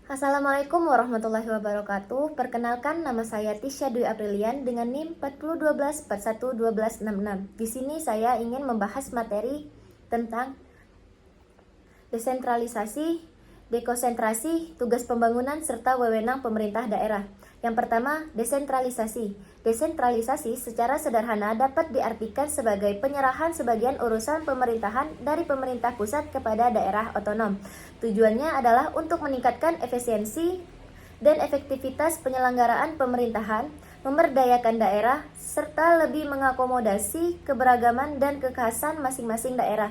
Assalamualaikum warahmatullahi wabarakatuh. Perkenalkan, nama saya Tisha Dwi Aprilian dengan NIM 4012411266. Di sini saya ingin membahas materi tentang desentralisasi, dekonsentrasi, tugas pembangunan, serta wewenang pemerintah daerah. Yang pertama, desentralisasi. Desentralisasi secara sederhana dapat diartikan sebagai penyerahan sebagian urusan pemerintahan dari pemerintah pusat kepada daerah otonom. Tujuannya adalah untuk meningkatkan efisiensi dan efektivitas penyelenggaraan pemerintahan, memberdayakan daerah, serta lebih mengakomodasi keberagaman dan kekhasan masing-masing daerah.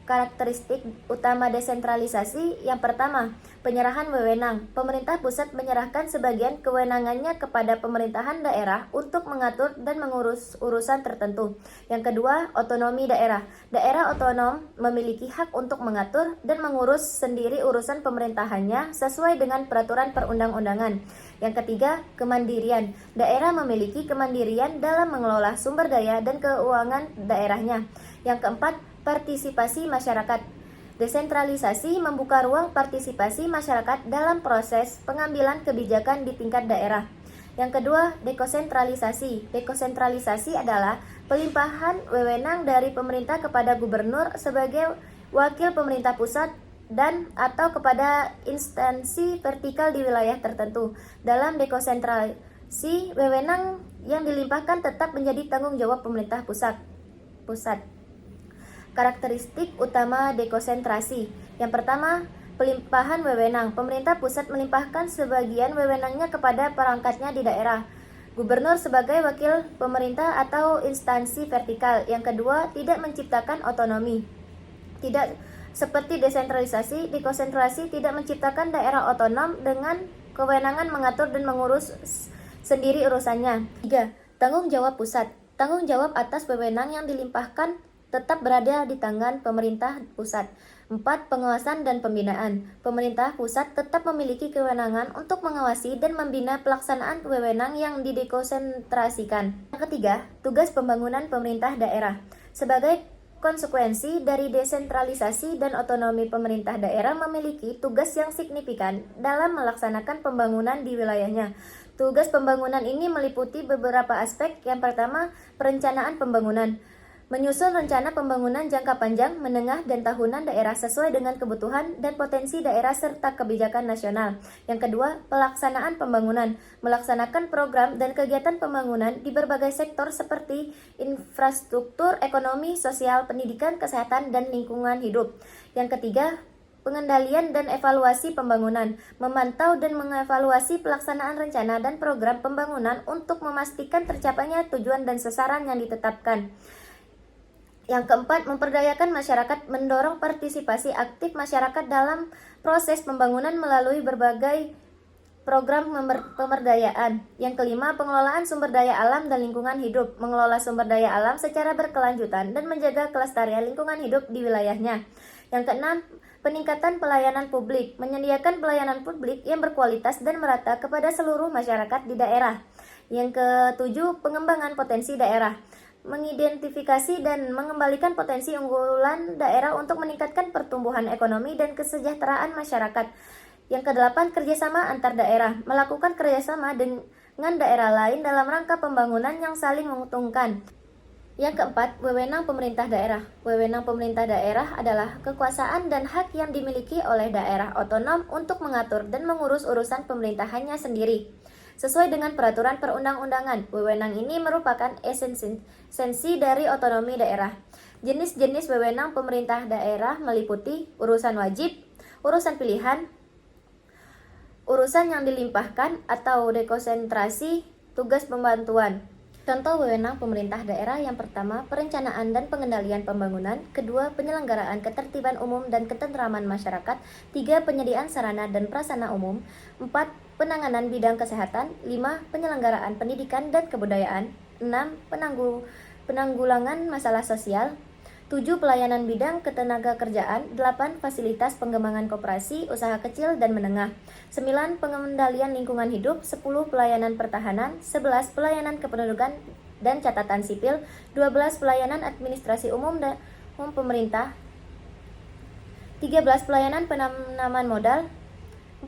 Karakteristik utama desentralisasi yang pertama, penyerahan wewenang. Pemerintah pusat menyerahkan sebagian kewenangannya kepada pemerintahan daerah untuk mengatur dan mengurus urusan tertentu. Yang kedua, otonomi daerah. Daerah otonom memiliki hak untuk mengatur dan mengurus sendiri urusan pemerintahannya sesuai dengan peraturan perundang-undangan. Yang ketiga, kemandirian. Daerah memiliki kemandirian dalam mengelola sumber daya dan keuangan daerahnya. Yang keempat, partisipasi masyarakat. Desentralisasi membuka ruang partisipasi masyarakat dalam proses pengambilan kebijakan di tingkat daerah. Yang kedua, dekonsentralisasi. Dekonsentralisasi adalah pelimpahan wewenang dari pemerintah kepada gubernur sebagai wakil pemerintah pusat dan atau kepada instansi vertikal di wilayah tertentu. Dalam dekonsentrasi, wewenang yang dilimpahkan tetap menjadi tanggung jawab pemerintah pusat. Karakteristik utama dekonsentrasi. Yang pertama, pelimpahan wewenang. Pemerintah pusat melimpahkan sebagian wewenangnya kepada perangkatnya di daerah. Gubernur sebagai wakil pemerintah atau instansi vertikal. Yang kedua, tidak menciptakan otonomi. Tidak seperti desentralisasi, dekonsentrasi tidak menciptakan daerah otonom dengan kewenangan mengatur dan mengurus sendiri urusannya. 3. Tanggung jawab pusat. Tanggung jawab atas wewenang yang dilimpahkan tetap berada di tangan pemerintah pusat. 4. Pengawasan dan pembinaan. Pemerintah pusat tetap memiliki kewenangan untuk mengawasi dan membina pelaksanaan wewenang yang didekonsentrasikan. Yang ketiga, tugas pembangunan pemerintah daerah. Sebagai konsekuensi dari desentralisasi dan otonomi, pemerintah daerah memiliki tugas yang signifikan dalam melaksanakan pembangunan di wilayahnya. Tugas pembangunan ini meliputi beberapa aspek. Yang pertama, perencanaan pembangunan. Menyusun rencana pembangunan jangka panjang, menengah, dan tahunan daerah sesuai dengan kebutuhan dan potensi daerah serta kebijakan nasional. Yang kedua, pelaksanaan pembangunan. Melaksanakan program dan kegiatan pembangunan di berbagai sektor seperti infrastruktur, ekonomi, sosial, pendidikan, kesehatan, dan lingkungan hidup. Yang ketiga, pengendalian dan evaluasi pembangunan. Memantau dan mengevaluasi pelaksanaan rencana dan program pembangunan untuk memastikan tercapainya tujuan dan sasaran yang ditetapkan. Yang keempat, memperdayakan masyarakat, mendorong partisipasi aktif masyarakat dalam proses pembangunan melalui berbagai program pemberdayaan. Yang kelima, pengelolaan sumber daya alam dan lingkungan hidup, mengelola sumber daya alam secara berkelanjutan dan menjaga kelestarian lingkungan hidup di wilayahnya. Yang keenam, peningkatan pelayanan publik, menyediakan pelayanan publik yang berkualitas dan merata kepada seluruh masyarakat di daerah. Yang ketujuh, pengembangan potensi daerah, mengidentifikasi dan mengembalikan potensi unggulan daerah untuk meningkatkan pertumbuhan ekonomi dan kesejahteraan masyarakat. Yang kedelapan, kerjasama antar daerah, melakukan kerjasama dengan daerah lain dalam rangka pembangunan yang saling menguntungkan. Yang keempat, wewenang pemerintah daerah. Wewenang pemerintah daerah adalah kekuasaan dan hak yang dimiliki oleh daerah otonom untuk mengatur dan mengurus urusan pemerintahannya sendiri sesuai dengan peraturan perundang-undangan. Wewenang ini merupakan esensi dari otonomi daerah. Jenis-jenis wewenang pemerintah daerah meliputi urusan wajib, urusan pilihan, urusan yang dilimpahkan atau dekonsentrasi, tugas pembantuan. Contoh wewenang pemerintah daerah yang pertama, perencanaan dan pengendalian pembangunan. Kedua, penyelenggaraan ketertiban umum dan ketentraman masyarakat. 3. Penyediaan sarana dan prasarana umum. 4. Penanganan bidang kesehatan. 5. Penyelenggaraan pendidikan dan kebudayaan. 6. Penanggulangan masalah sosial. 7. Pelayanan bidang ketenagakerjaan. 8. Fasilitas pengembangan koperasi, usaha kecil dan menengah. 9. Pengendalian lingkungan hidup. 10. Pelayanan pertahanan. 11. Pelayanan kependudukan dan catatan sipil. 12. Pelayanan administrasi umum dan pemerintah. 13. Pelayanan penanaman modal.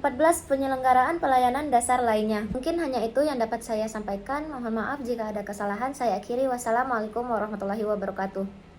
14 penyelenggaraan pelayanan dasar lainnya. Mungkin hanya itu yang dapat saya sampaikan. Mohon maaf jika ada kesalahan. Saya akhiri. Wassalamualaikum warahmatullahi wabarakatuh.